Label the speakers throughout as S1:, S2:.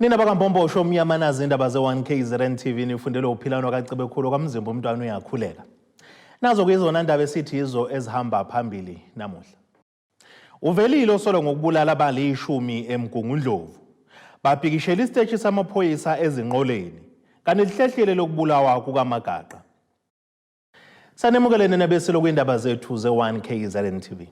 S1: Nina bakaMpombosho umnyamanazi indaba ze1KZNTV nifundele uphilano kacebe khulu kwamzimba umntwana uyakhuleka. Nazo kuyizona indaba esithi izo ezihamba phambili namuhla. Uvelile Osolwa ngokubulala abali 10 eMgungundlovu. Babhikishele isiteshi Esamaphoyisa EZINQOLENI kanti lihlehlile lokubulawa kukaMagaqa. Sanemukelene nebesilo kwindaba zethu ze1KZNTV.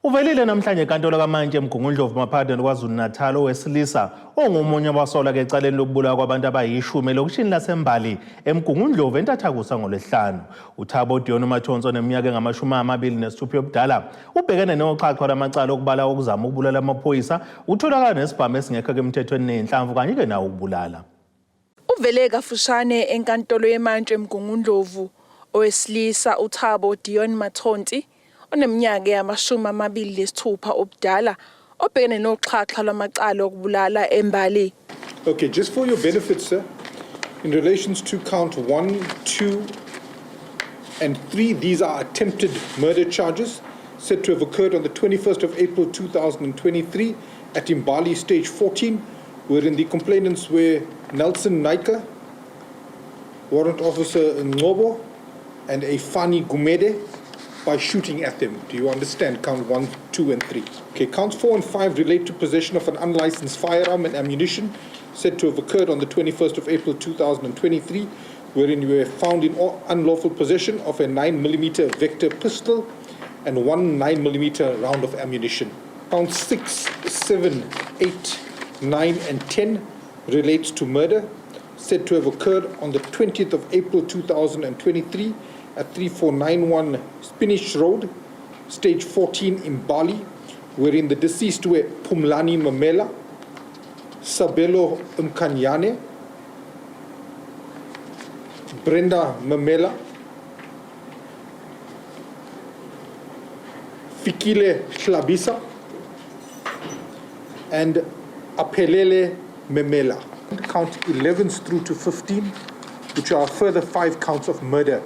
S1: Uvelile namhlanje enkantolo kamanje eMgungundlovu maphakathi KwaZulu-Natal owesilisa ongumunye wabasolwa ecaleni lokubulawa kwabantu abayi10 lokushini laseMbali eMgungundlovu entathakusa ngoLwesihlanu. uThabo Dion Mathonso neminyaka engama-26 yobudala ubhekene noxhaxho lwamacala okubala okuzama ukubulala amaphoyisa utholakala nesibhamu esingekho emthethweni nenhlamvu kanye ke nawo ukubulala.
S2: Uvele kafushane enkantolo yemanje eMgungundlovu owesilisa uThabo Dion Mathonso oneminyaka yama-26 obudala obhekene noxhaxha lwamacala okubulala eMbali.
S3: Okay, just for your benefit, sir, in relations to count 1, 2, and 3, these are attempted murder charges said to have occurred on the 21st of April 2023 at Mbali stage 14, wherein the complainants were Nelson Naika, warrant officer Ngobo, and a Fani Gumede, by shooting at them. Do you understand? Count 1, 2, and 3. Okay, counts 4 and 5 relate to possession of an unlicensed firearm and ammunition said to have occurred on the 21st of April 2023, wherein you were found in unlawful possession of a 9mm Vector pistol and 1 9mm round of ammunition. Counts 6, 7, 8, 9, and 10 relates to murder said to have occurred on the 20th of April 2023 at 3491 Spinach Road, stage 14 in Bali, wherein the deceased were Pumlani Mamela, Sabelo Mkanyane, Brenda Mamela, Fikile Shlabisa, and Apelele Memela. Count 11 through to 15, which are further 5 counts of murder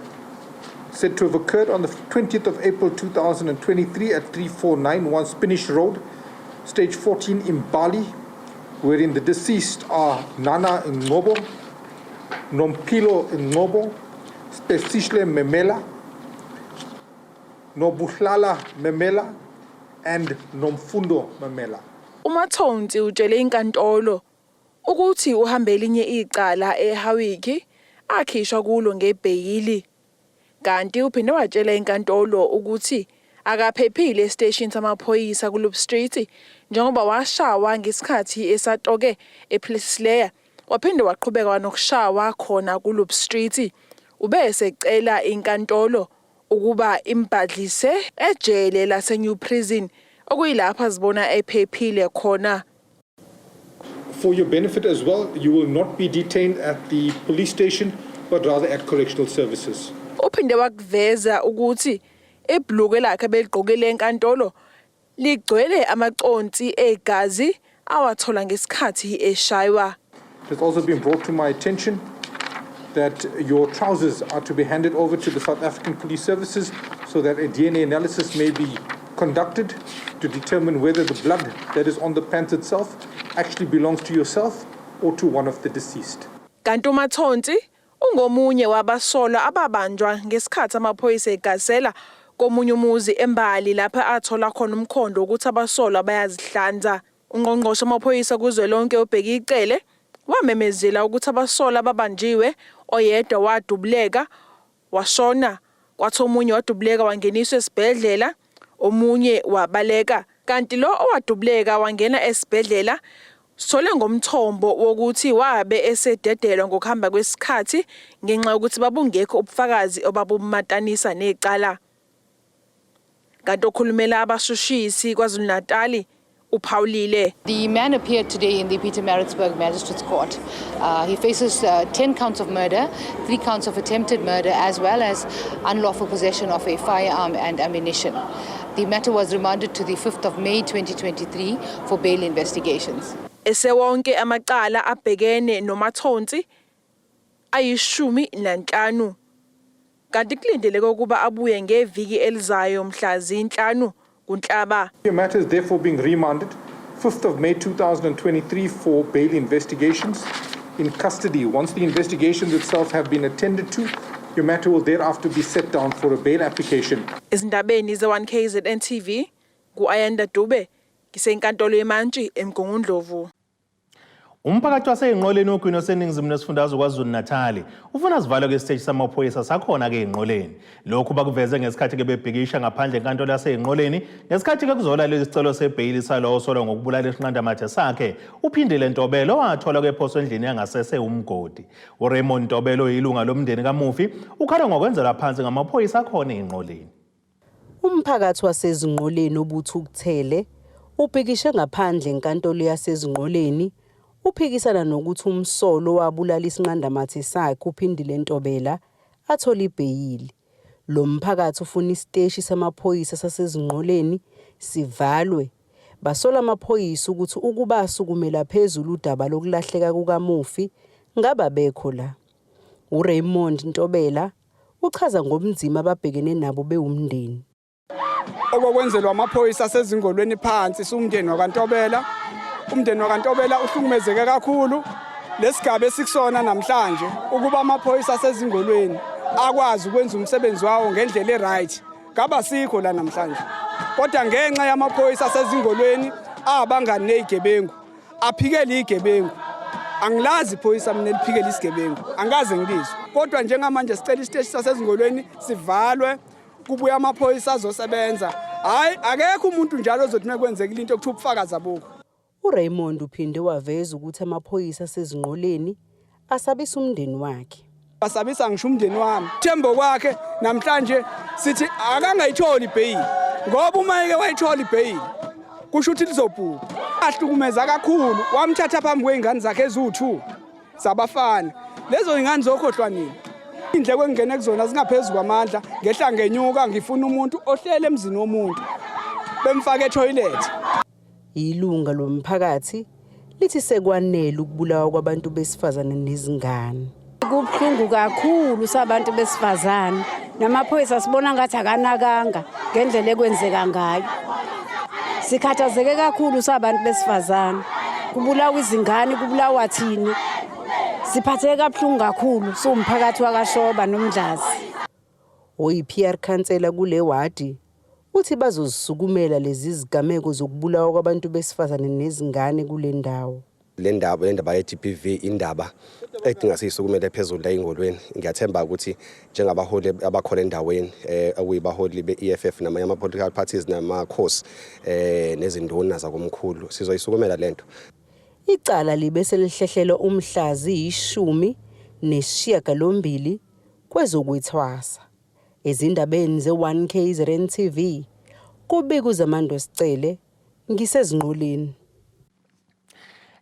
S3: said to have occurred on the 20th of April 2023 at 3491 Spinach Road, stage 14 in Bali, wherein the deceased are Nana Ngobo, Nompilo Ngobo, Spesishle Memela, Nobuhlala Memela, and Nomfundo Memela.
S2: uMathonsi utshele inkantolo ukuthi uhambe elinye icala eHawiki akhishwa kulo ngebheyili. Kanti uphinde watshela inkantolo ukuthi akaphephile estation samaphoyisa kuLoop Street njengoba washawa ngesikhathi esatoke ePlesleya waphinde waqhubeka nokushawa khona kuLoop Street ubese ecela inkantolo ukuba imbhadlise ejele laseNew Prison okuyilapha zibona ephephile khona.
S3: For your benefit as well, you will not be detained at the police station but rather at correctional services.
S2: Uphinde wakuveza ukuthi ebhuluke lakhe beligqokele enkantolo ligcwele amaconsi egazi awathola ngesikhathi eshaywa.
S3: It has also been brought to my attention that your trousers are to be handed over to the South African Police Services so that a DNA analysis may be conducted to determine whether the blood that is on the pants itself actually belongs to yourself or to one of the deceased.
S2: Kanti uMathonsi ungomunye wabasolwa ababanjwa ngesikhathi amaphoyisa egasela komunye umuzi eMbali lapha athola khona umkhondo ukuthi abasolwa bayazihlanza. Ungqongqoshe amaphoyisa kuzwelonke obheka icele wamemezela ukuthi abasolwa babanjiwe oyedwa wadubuleka washona kwathi omunye wadubuleka wangeniswa esibhedlela omunye wabaleka kanti lo owadubuleka wangena esibhedlela sole ngomthombo wokuthi wabe esededelwa ngokuhamba kwesikhathi ngenxa yokuthi babungekho ubufakazi obabumatanisa necala. Kanti okhulumela abashushisi KwaZulu-Natal uPhawulile.
S4: The man appeared today in the Pietermaritzburg Magistrates Court. He faces 10 counts of murder, 3 counts of attempted murder, as well as unlawful possession of a firearm and ammunition. The matter was remanded to the 5th of May 2023 for bail investigations.
S2: Esewonke amacala abhekene noMathonsi ayi15 kanti kulindeleke ukuba abuye ngeviki elizayo mhla zi5 kuNhlaba.
S3: The matter is therefore being remanded 5th of May 2023 for bail investigations in custody. Once the investigations itself have been attended to, your matter will thereafter be set down for a bail application.
S2: Izindabeni ze1KZNTV ku-Ayanda Dube ngisenkantolo yemantshi eMgungundlovu.
S1: Umphakathi waseyinqoleni ogwini oseningizimu nesifundazwe KwaZulu-Natal ufuna sivalwe kwesiteshi samaphoyisa sakhona-ke ey'nqoleni. Lokhu bakuveze ngesikhathi-ke bebhikisha ngaphandle enkantolo yaseyinqoleni ngesikhathi-ke kuzola lesi sicelo sebheyili salo Osolwa ngokubulala isiqindamathe sakhe uphindile Ntobela owathola kwephoswa endlini yangasese umgodi. uRaymond Ntobela oyilunga lomndeni kamufi ukhala ngokwenzelwa phansi ngamaphoyisa akhona ey'nqoleni.
S5: Umphakathi wasezinqoleni obuthukuthele ubhikishe ngaphandle enkantolo yasezinqoleni uphikisana nokuthi umsolo wabulala isiqindamathe sakhe uphindile Ntobela athola ibheyili. Lo mphakathi ufuna isiteshi samaphoyisa sasezinqoleni sivalwe. Basola amaphoyisa ukuthi ukuba asukumela phezulu udaba lokulahleka kukamufi ngaba bekho la. uRaymond Ntobela uchaza ngobunzima ababhekene nabo bewumndeni.
S6: Okwenzelwa amaphoyisa asezingolweni phansi sumndeni wakwaNtobela. Umndeni wakwaNtobela uhlukumezeke kakhulu lesigaba esikusona namhlanje ukuba amaphoyisa asezingolweni akwazi ukwenza umsebenzi wawo ngendlela eright. Ngaba sikho la namhlanje. Kodwa ngenxa yamaphoyisa asezingolweni abangani nezigebengu aphikele izigebengu. Angilazi iphoyisa mina liphikele isigebengu. Angaze ngilizwe. Kodwa njengamanje sicela isiteshi sasezingolweni sivalwe kubuya amaphoyisa azosebenza. Hayi akekho umuntu njalo ozothi mekwenzekile into ekuthiwa ubufakazi abukho.
S5: uRaymond uphinde waveza ukuthi amaphoyisa asezinqoleni asabisa umndeni wakhe.
S6: Basabisa ngisho umndeni wami. Thembo kwakhe namhlanje sithi akangayitholi ibheyili. Ngoba uma eke wayithola ibheyili kusho ukuthi lizobhubha. Ahlukumeza kakhulu wamthatha phambi kweingane zakhe ezu2 zabafana. Lezo ingane zokhohlwa nini? Indleko engene kuzona zingaphezulu kwamandla ngehla ngenyuka ngifuna umuntu ohlele emzini womuntu bemfake etoilet.
S5: Ilunga lomphakathi lithi sekwanele ukubulawa kwabantu besifazane nezingane.
S7: Kubhlungu kakhulu sabantu besifazane namaphoyisa sibona ngathi akanakanga ngendlela ekwenzeka ngayo. Sikhathazeke kakhulu sabantu besifazane. Kubulawa izingane, kubulawa thini. Siphatheke kabuhlungu kakhulu somphakathi wakashoba nomdlazi.
S5: PR Councillor kule wadi uthi bazozisukumela lezi zigameko zokubulawa kwabantu besifazane nezingane kule ndawo.
S8: Le ndaba ye-GBV indaba edinga siyisukumele phezulu la engolweni. Ngiyathemba ukuthi njengabaholi abakhona endaweni okuyibaholi be-EFF namanye ama-political parties namakhosi nezinduna zakomkhulu sizoyisukumela lento.
S5: Icala libe selihlehlelwa umhlazi 18 kwezokwethwasa. Ezindabeni ze1KZNTV kubika uZamando Sicele ngisezinqoleni.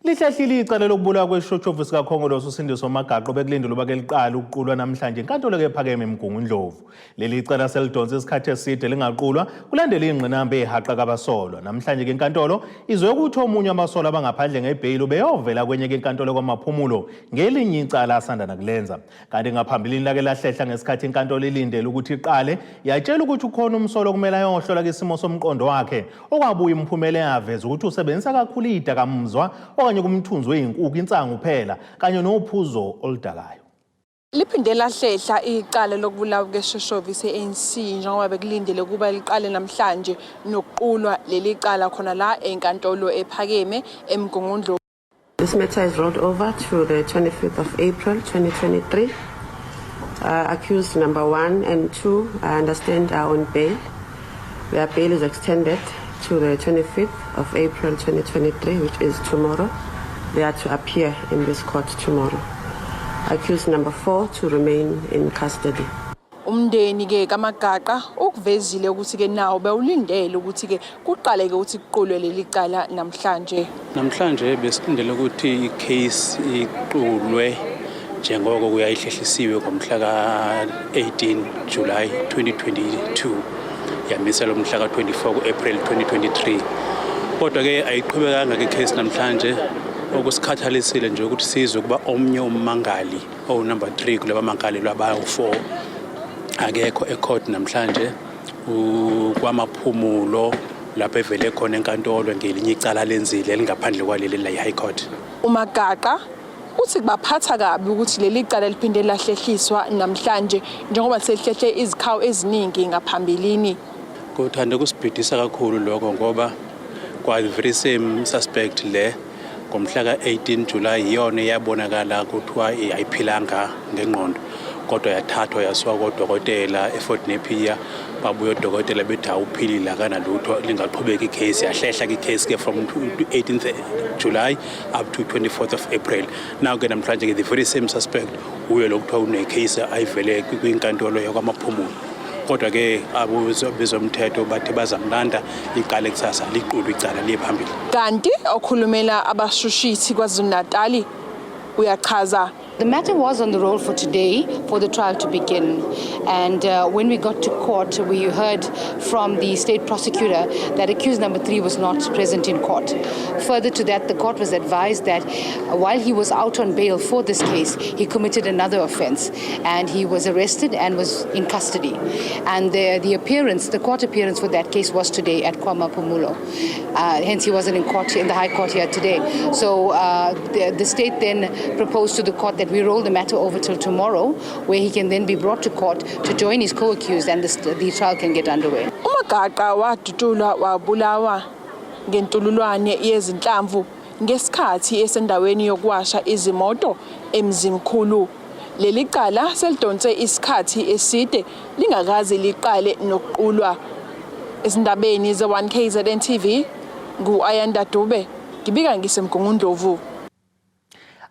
S1: Lihlahlile icala lokubulawa kwesishoshovu sikaKhongolose uSindiso Magaqo bekulindele ukuba ke liqala ukuqulwa namhlanje enkantolo ephakeme eMgungundlovu. Leli icala selidonse isikhathi eside lingaqulwa kulandela ingqinamba ehaqa kabasolwa. Namhlanje ke inkantolo izokuthi omunye abasolwa abangaphandle ngebheyili ubeyovela kwenye ke inkantolo kwamaphumulo ngelinye icala asanda nakulenza. Kanti ngaphambilini lake lahlehla ngesikhathi inkantolo ilindele ukuthi iqale yatshela ukuthi ukhona umsolo kumele ayohlola ke isimo somqondo wakhe okwabuya imphumela yaveza ukuthi usebenzisa kakhulu idakamuzwa kumthunzi weyinkukhu insangu phela kanye nophuzo oludakayo.
S2: Liphinde lahlehla icala lokubulawa kwesishoshovu se-ANC njengoba bekulindele ukuba liqale namhlanje nokuqulwa leli cala khona la enkantolo ephakeme eMgungundlovu.
S9: This matter is rolled over to the 25th of April 2023. Accused number 1 and 2 I understand are on bail. Their bail is extended to the 25th of April 2023, which is tomorrow. They are to appear in this court tomorrow. Accused number 4 to remain in custody.
S2: Umndeni ke kaMagaqa ukuvezile ukuthi ke nawo bewulindele ukuthi ke kuqale ke ukuthi kuqulwe leli cala namhlanje.
S10: Namhlanje besilindele ukuthi icase iqulwe njengoko kuyayihlehlisiwe ngomhla ka-18 July 2022. Yamisela umhla ka-24 April 2023. Kodwa ke ayiqhubekanga ke case namhlanje okusikhathalisile nje ukuthi sizwe kuba omnye ummangali number 3 kulaba mangali lwaba4 akekho ecourt namhlanje kwamaphumulo lapho evele khona enkantolo ngelinye icala lenzile elingaphandle kwaleli la High Court.
S2: uMagaqa uthi kubaphatha kabi ukuthi leli cala liphinde lahlehliswa namhlanje njengoba selihlehle izikhawu eziningi ngaphambilini.
S10: Kuthanda kusibhidisa kakhulu lokho ngoba kwa the very same suspect le ngomhla ka-18 July iyona yabonakala kuthiwa ayiphilanga ngengqondo kodwa yathathwa yasiwa kodokotela eFort Nepia babuye odokotela bethi awuphilile akanalutho lingaqhubeka icase yahlehla icase ke from 18th July up to 24th of April. Now ke namhlanje the very same suspect uye lokuthiwa unecase ayivele kwinkantolo yakwamaphumulo kodwa ke abezomthetho bathi bazamlanda icala kusasa liqulu icala liphambili.
S2: Kanti okhulumela abashushisi kwaZulu-Natal uyachaza.
S4: The matter was on the roll for today for the trial to begin, and when we got to court we heard from the state prosecutor that accused number 3 was not present in court. Further to that, the court was advised that while he was out on bail for this case, he committed another offence and he was arrested and was in custody, and the court appearance for that case was today at KwaMaphumulo. Hence he wasn't in court in the High Court here today. So the state then proposed to the court that we roll the matter over till tomorrow, where he can then be brought to court to join his co-accused and the trial can get underway.
S2: uMagaqa wadutshulwa wabulawa ngentululwane yezinhlamvu ngesikhathi esendaweni yokuwasha izimoto eMzimkhulu. Leli cala selidonse isikhathi eside lingakaze liqale nokuqulwa. Esindabeni ze1KZNTV ngu-Ayanda Dube ngibika ngisemgungundlovu.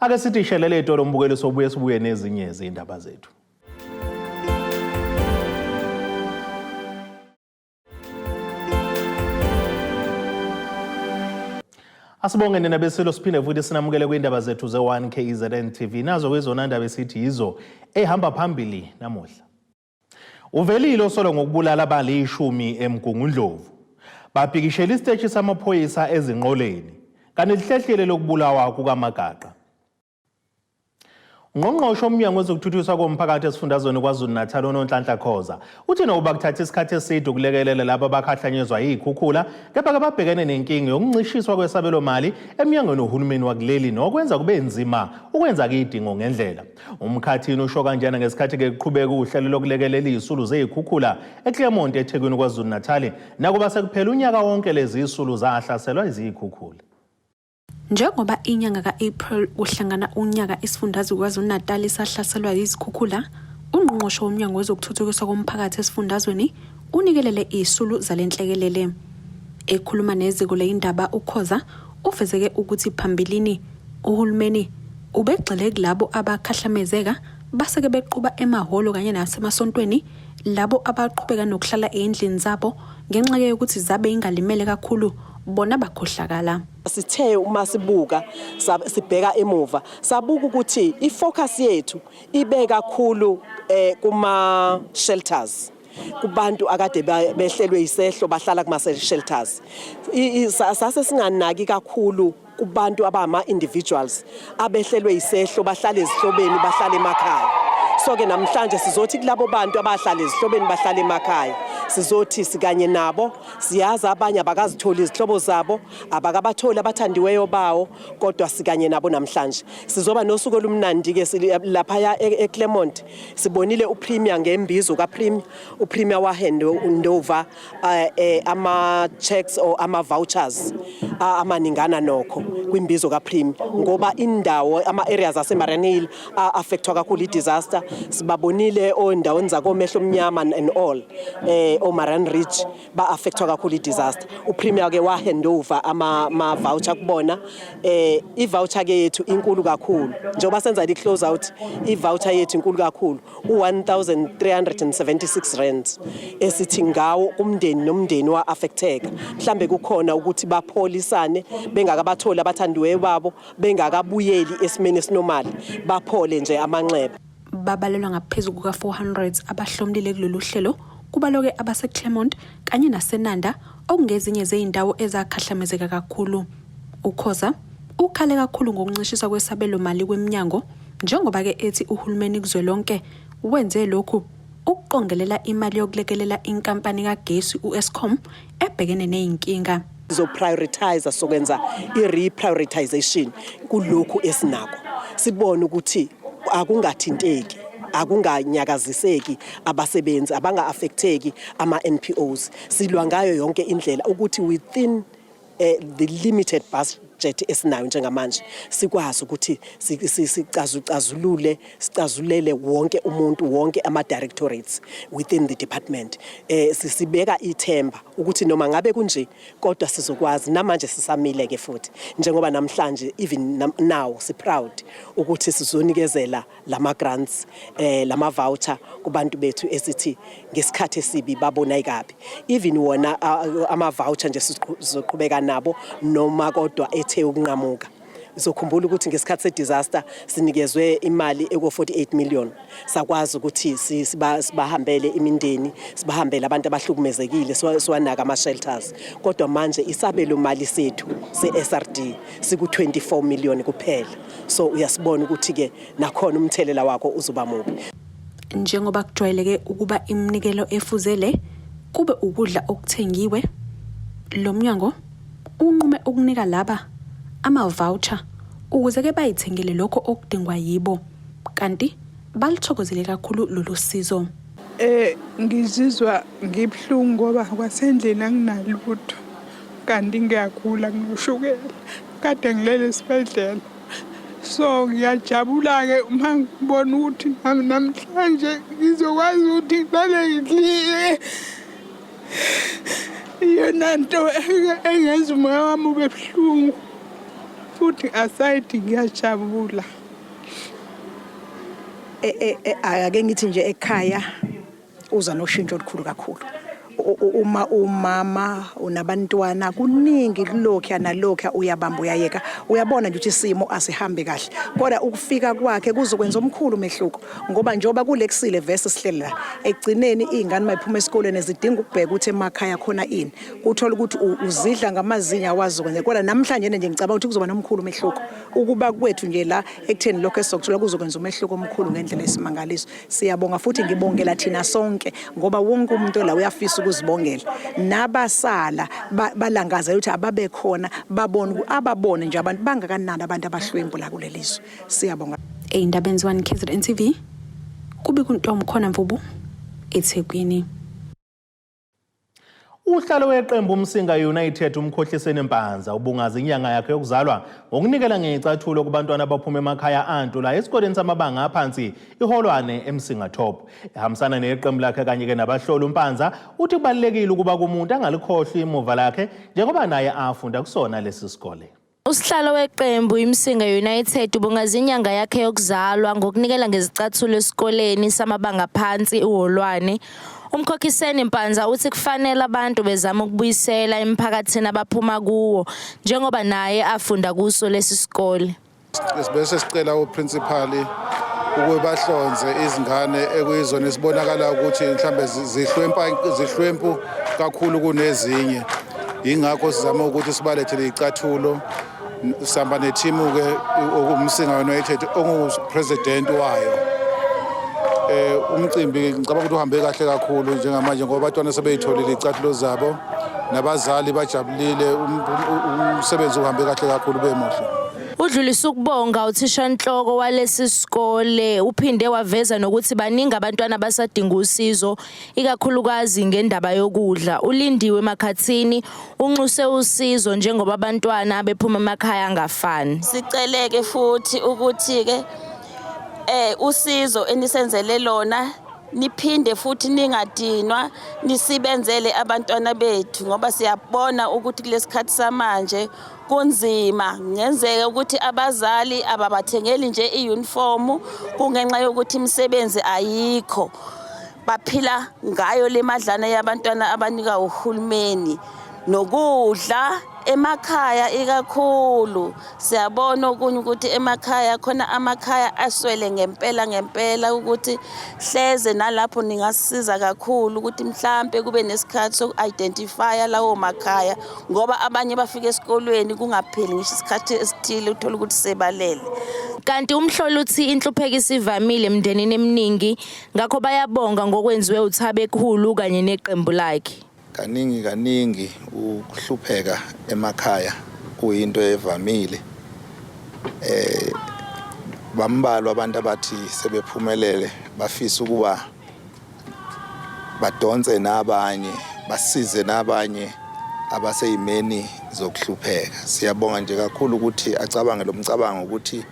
S1: Ake sithi shelele itolo mbukelo sibuye nezinye izindaba zethu. Asibonge nina besilo siphinde futhi sinamukele kwindaba zethu ze1KZNTV nazo kwezona ndaba esithi yizo ehamba phambili namuhla. Uvelile Osolwa ngokubulala abali 10 eMgungundlovu. Babhikishele isiteshi esamaphoyisa EZINQOLENI kanti lihlehlele lokubulawa kukaMagaqa. Ngqongqoshe omnyango wezokuthuthukiswa komphakathi esifundazweni kwaZulu-Natal uNonhlanhla Khoza uthi nokuba kuthatha isikhathi eside ukulekelela labo abakhahlanyezwa yizikhukhula kepha ke babhekene nenkinga yokuncishiswa kwesabelo mali eminyangweni ohulumeni wakuleli nokwenza kube nzima ukwenza izidingo ngendlela. Umkhathini usho kanjena ngesikhathi ke kuqhubeka uhlelo lokulekelela izisulu zezikhukhula eClermont eThekwini kwaZulu-Natal nakuba sekuphela unyaka wonke lezi izisulu zahlaselwa izikhukhula.
S11: Njengoba inyanga ka-April uhlangana unyaka isifundazwe kwaZulu-Natal sahlaselwa yizikhukhula, ungqongqoshe womnyango wezokuthuthukiswa komphakathi esifundazweni unikelele izisulu zalenhlekelele. Ekhuluma neziko leindaba uKhoza ufezeke ukuthi phambilini uhulumeni ubegxile kulabo abakhahlamezeka baseke bequba emahholo kanye nasemasontweni labo abaqhubeka nokuhlala endlini zabo ngenxa yokuthi zabe ingalimele kakhulu bona bakhohlakala.
S12: Sithe uma sibuka sibheka emuva sabuka ukuthi ifocus yethu ibe kakhulu kuma shelters kubantu akade behlelwe isehlo bahlala kuma shelters. Sase singanaki kakhulu kubantu abama individuals abehlelwe isehlo bahlala ezihlobeni bahlala emakhaya. So ke namhlanje sizothi kulabo bantu abahlala ezihlobeni bahlala emakhaya sizothi sikanye nabo siyazi abanye abakazithola izihlobo zabo abakabathola abathandiweyo bawo kodwa sikanye nabo namhlanje sizoba nosuku olumnandi ke lapha eClermont sibonile uPremier ngembizo kaPremier uPremier wa handover ama checks or ama vouchers amaningana nokho kwimbizo kaPremier ngoba indawo ama areas aseMariannhill affectwa kakhulu idisaster sibabonile ondaweni zakomehlo omnyama and all oMarian Ridge ba affectwa kakhulu idisaster uPremier ke wa handover ama voucher kubona i-voucher ke yethu inkulu kakhulu njengoba senza i close out i-voucher yethu inkulu kakhulu u1376 esithi ngawo umndeni nomndeni wa affecteka mhlambe kukhona ukuthi bapholisane bengakabathola abathandiweyo babo bengakabuyeli esimene esinormal baphole nje amanxeba.
S11: Babalelwa ngaphezulu kuka-400 abahlomlile kulolu hlelo kubaloke abaseClermont kanye naseNanda okungezinye zeindawo ezakhahlamezeka kakhulu. uKhoza ukhale kakhulu ngokuncishiswa kwesabelo mali kweminyango njengoba ke ethi uhulumeni kuzwelonke wenze lokhu ukuqongelela imali yokulekelela inkampani kagesi uEskom ebhekene neyinkinga.
S12: Prioritize sokwenza i-reprioritization kulokhu esinako. Sibone ukuthi akungathinteki, akunganyakaziseki abasebenzi, abanga-affecteki ama-NPOs. Silwa ngayo yonke indlela ukuthi within the limited budget esinayo njengamanje sikwazi ukuthi sicazulele wonke umuntu, wonke ama-directorates within the department. Sibeka ithemba ukuthi noma ngabe kunje kodwa sizokwazi. Namanje sisamile ke futhi njengoba namhlanje even now si-proud ukuthi sizonikezela lama grants, lama voucher kubantu bethu esithi ngesikhathi esibi babona ikabi. Even wona ama voucher nje sizoqhubeka nabo noma kodwa ethe ukunqamuka. Sizokhumbula ukuthi ngesikhathi se-disaster sinikezwe imali eko-48 million. Sakwazi ukuthi sibahambele imindeni, sibahambele abantu abahlukumezekile, siwanaka ama-shelters. Kodwa manje isabelo mali sethu se-SRD siku-24 million kuphela. So uyasibona ukuthi-ke nakhona umthelela wakho uzoba mubi.
S11: Njengoba kujwayeleke ukuba iminikelo efuzele kube ukudla okuthengiwe, lo mnyango unqume ukunika laba ama-voucher ukuze ke bayithengele lokho okudingwa yibo, kanti balithokozele kakhulu lolu sizo.
S13: Ngizizwa ngibhlungu ngoba kwasendlini anginalutho, kanti ngiyagula nginoshukela, kade ngilele esibhedlela. So ngiyajabula-ke uma ngibona ukuthi namhlanje ngizokwazi ukuthi ngilale ngidlile. Iyona nto engenza umoya wami ube buhlungu, futhi aside ngiyajabula.
S14: Ake ngithi nje ekhaya uza noshintsho olukhulu kakhulu. Uma umama unabantwana kuningi lokho nalokho uyabamba uyayeka, uyabona nje ukuthi isimo asihambe kahle, kodwa ukufika kwakhe kuzokwenza omkhulu mehluko ngoba njoba kulexile verse sihlela egcineni izingane mayiphuma esikoleni zidinga ukubheka ukuthi emakhaya khona ini, uthola ukuthi uzidla ngamazinya awazokwenza. Kodwa namhlanje nje ngicabanga ukuthi kuzoba nomkhulu mehluko ukuba kwethu nje la ekutheni lokho esizokuthola kuzokwenza umehluko omkhulu ngendlela esimangaliso. Siyabonga futhi ngibongela thina sonke ngoba wonke umuntu la uyafisa ukuzibongela, nabasala balangaza ukuthi ababe khona ababone nje abantu bangakanani abantu abahlwempu la kulelizwe. Siyabonga.
S11: Eyindabeni 1KZNTV kubi kuntombi khona Mvubu eThekwini.
S1: Uhlalo weqembu umsinga United uMkhohliseni Mpanza ubungaza inyanga yakhe yokuzalwa ngokunikela ngecathulo kubantwana abaphuma emakhaya antu la esikoleni samabanga aphansi iHolwane eMsinga Top. Ehambisana neqembu lakhe kanye ke nabahloli uMpanza uthi kubalekile ukuba kumuntu angalikhohlwa imuva lakhe njengoba naye afunda kusona lesi sikole.
S15: Usihlalo weqembu iMsinga United ubungaza inyanga yakhe yokuzalwa ngokunikela ngezicathulo esikoleni samabanga aphansi iHolwane. Umkhokhiseni Mpanza uthi kufanele abantu bezama ukubuyisela emphakathini abaphuma kuwo njengoba naye afunda kuso lesi sikole.
S16: Sibese sicela uprincipal ukuba bahlonze izingane ekuyizona esibonakala ukuthi mhlambe zihlwempu kakhulu kunezinye. Ingakho sizama ukuthi sibalethele icathulo sihamba nethimu ke uMsinga United ongupresident wayo. Umcimbi ngicabanga ukuthi uhambe kahle kakhulu njengamanje ngoba abantwana sebeyitholile icathulo zabo nabazali bajabulile, umsebenzi uhambe kahle kakhulu bemuhle.
S15: Udlulisa ukubonga uthishanhloko walesi sikole uphinde waveza nokuthi baningi abantwana basadinga usizo ikakhulukazi ngendaba yokudla. Ulindiwe Makhathini unxuse usizo njengoba abantwana bephuma emakhaya angafani.
S17: Siceleke futhi ukuthi ke usizo enisenzele lona niphinde futhi ningadinwa nisibenzele abantwana bethu ngoba siyabona ukuthi kulesikhathi samanje kunzima. Ngenzeka ukuthi abazali ababathengeli nje iuniform kungenxa yokuthi imisebenzi ayikho, baphila ngayo le madlana yabantwana abanika uhulumeni nokudla emakhaya ikakhulu. Siyabona ukuthi emakhaya khona amakhaya aswele ngempela ukuthi hleze nalapho ningasiza kakhulu ukuthi mhlambe kube nesikhathi soku-identifya lawo makhaya ngoba abanye bafika esikolweni kungapheli ngisho isikhathi esithile uthola ukuthi sebalele.
S15: Kanti umhloli uthi inhlupheko isivamile emndenini eminingi ngakho bayabonga ngokwenziwe uThabekhulu kanye neqembu lakhe.
S18: Kaningi ukuhlupheka emakhaya kuyinto evamile. Bambalwa abantu abathi sebephumelele bafisa ukuba badonse nabanye, basize nabanye abaseyimeni zokuhlupheka. Siyabonga nje kakhulu ukuthi acabange lo mcabango ukuthi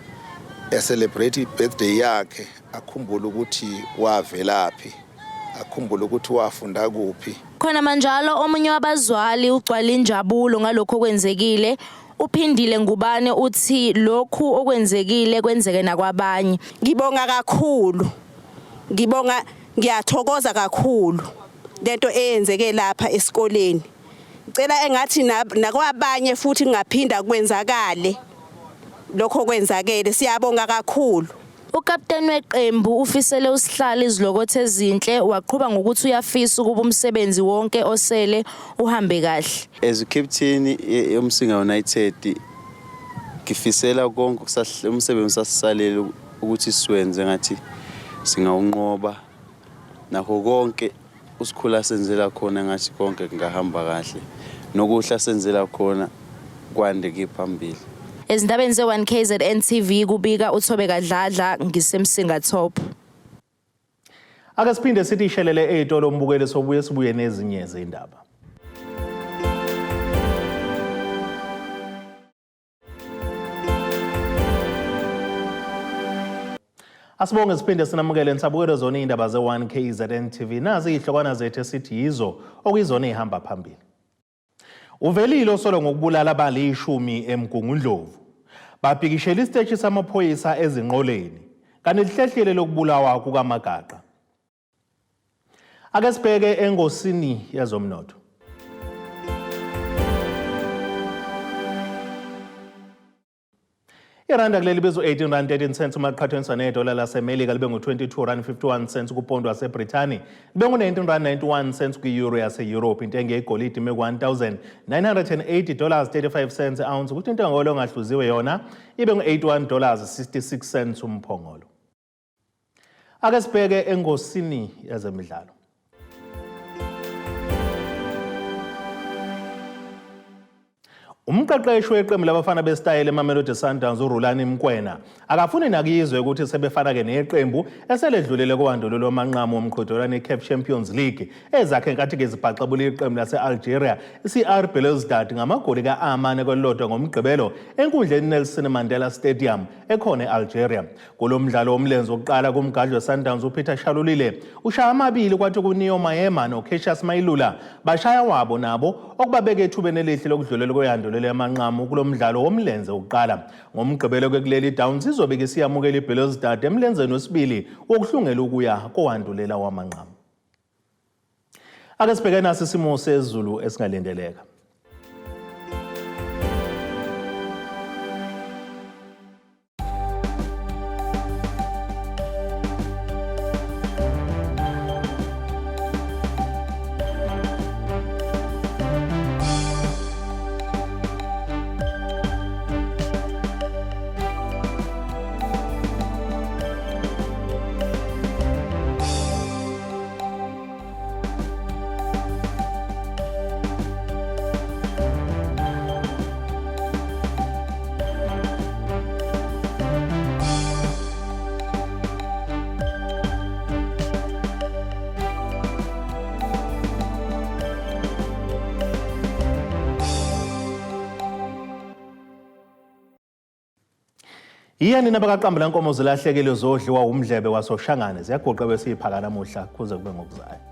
S18: celebrate birthday yakhe, akhumbule ukuthi wavelaphi, akhumbule ukuthi wafunda kuphi.
S15: Khona manjalo omunye wabazwali ugcwala injabulo ngalokho kwenzekile. Uphindile Ngubane uthi lokhu okwenzekile kwenzeke nakwabanye.
S19: Ngibonga kakhulu. Ngiyathokoza kakhulu lento eyenzeke lapha esikoleni. Ngicela engathi nakwabanye futhi ngaphinda kwenzakale lokho kwenzakele. Siyabonga kakhulu.
S15: Ukapteni weqembu ufisele usihlalo izilokothe ezinhle waqhubha ngokuthi uyafisa ukuba umsebenzi wonke osele uhambe kahle.
S20: As captain yomsinga United ngifisela konke umsebenzi sasisalele ukuthi siwenze ngathi singawunqoba nakho konke usikhula senzela khona ngathi konke kungahamba kahle nokuhla senzela khona kwande kiphambili.
S15: Ezindabeni ze1KZNTV kubika uThobeka Dladla ngisemsinga top.
S1: Ake siphinde sithi ishelele ezitolo umbukeli sibuye nezinye izindaba. Asibonge siphinde sinamukele nisabukele zona izindaba ze1KZNTV nazi ihlokwana zethu esithi yizo okuyizona ehamba phambili. Uvelile Osolwa ngokubulala abali-10 eMgungundlovu. Babhikishele isiteshi Esamaphoyisa EZINQOLENI kanti lihlehlele lokubulawa kukaMagaqa. Ake sibheke engosini yezomnotho. Iranda kuleli bizo 18.13 umaqhathaniswa nedola laseMelika libe ngu-22.51 kupondo waseBrithani libe ngu-19.91 kwi-euro yase-Europe. Intengo yegolide ime $1,980.35 ounce kuthi intengo engahluziwe yona ibe ngu-$81.66 umphongolo. Ake sibheke engosini yezemidlalo. Umqeqeshi weqembu labafana besitayile eMamelodi Sundowns uRulani Mkwena akafuni nakizwe ukuthi sebefana ke neqembu eseledlulele kowandululo lomanqamo omqhudelwano eCAF Champions League ezakhe nkathi ke zibhaqabula iqembu lase-Algeria iCR Belouizdad ngamagoli ka-4 kolodwa ngomgqibelo enkundleni Nelson Mandela Stadium ekhona eAlgeria. Kulo mdlalo omlenze oqala kumgadlo Sundowns uPeter Shalulile ushaya amabili kwathi kuNeo Maema noCassius Mayilula bashaya wabo nabo okubabeka ethubeni elihle lokudlulela koyandululo lemanqamo kulo mdlalo womlenze oqala. Ngomgqibelo kuleli Downs izobe ke siyamukela iBelouizdad emlenzeni wesibili wokuhlungela ukuya kowandulela wamanqamo. Ake sibheke nasi isimo sezulu esingalindeleka. Iyani nabakaqamba lankomo zilahlekile zodliwa umdlebe wasoshangane ziyagoqa besiphaka namuhla kuze kube ngokuzayo.